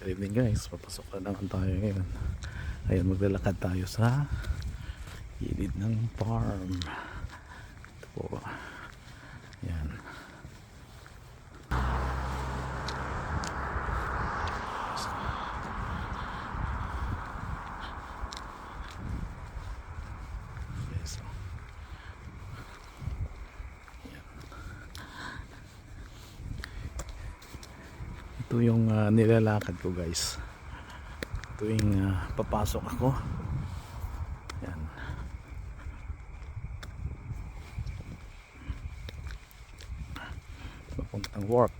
Good evening guys, papasok na naman tayo ngayon. Ayun, maglalakad tayo sa gilid ng farm. Ito po. Yan. Yes. Yan. Ito yung nilalakad ko guys. Tuwing papasok ako. Yan. Papuntang work.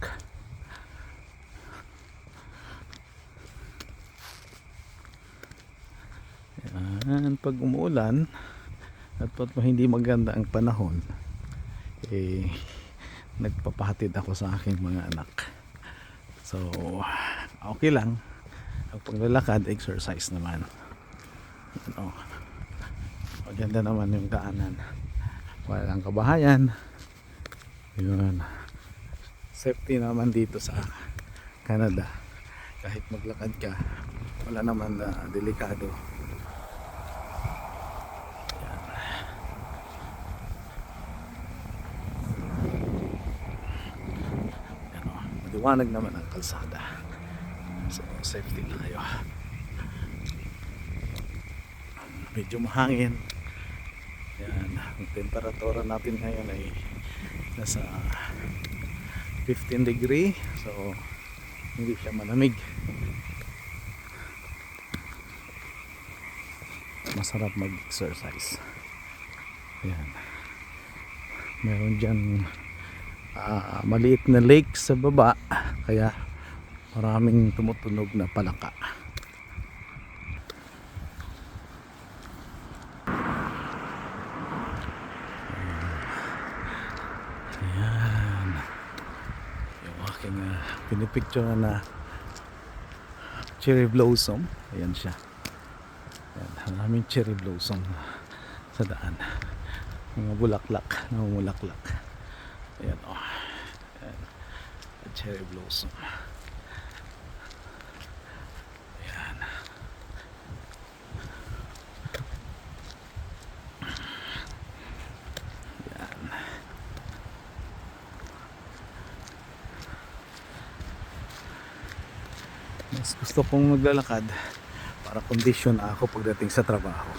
Yan. Pag umuulan at pag hindi maganda ang panahon, nagpapahatid ako sa aking mga anak. So okay lang. Ang paglalakad, exercise naman. Ano, maganda naman yung daanan, walang kabahayan. Yun, safety naman dito sa Canada. Kahit maglakad ka, wala naman delikado. Yan. Ano, maliwanag naman ang kalsada. So safety na kayo. Medyo mahangin. Yan, ang temperatura natin ngayon ay nasa 15 degree. So hindi siya malamig. Masarap mag-exercise. Yan. Meron dyan maliit na lake sa baba, kaya maraming tumutunog na palaka. Ayan. Yung aking pinipicture na cherry blossom. Ayan siya. Ayan, maraming cherry blossom sa daan. Mga bulaklak, namumulaklak. Ayan o. Ayan. Cherry blossom. Mas gusto kong maglalakad para kondisyon ako pagdating sa trabaho.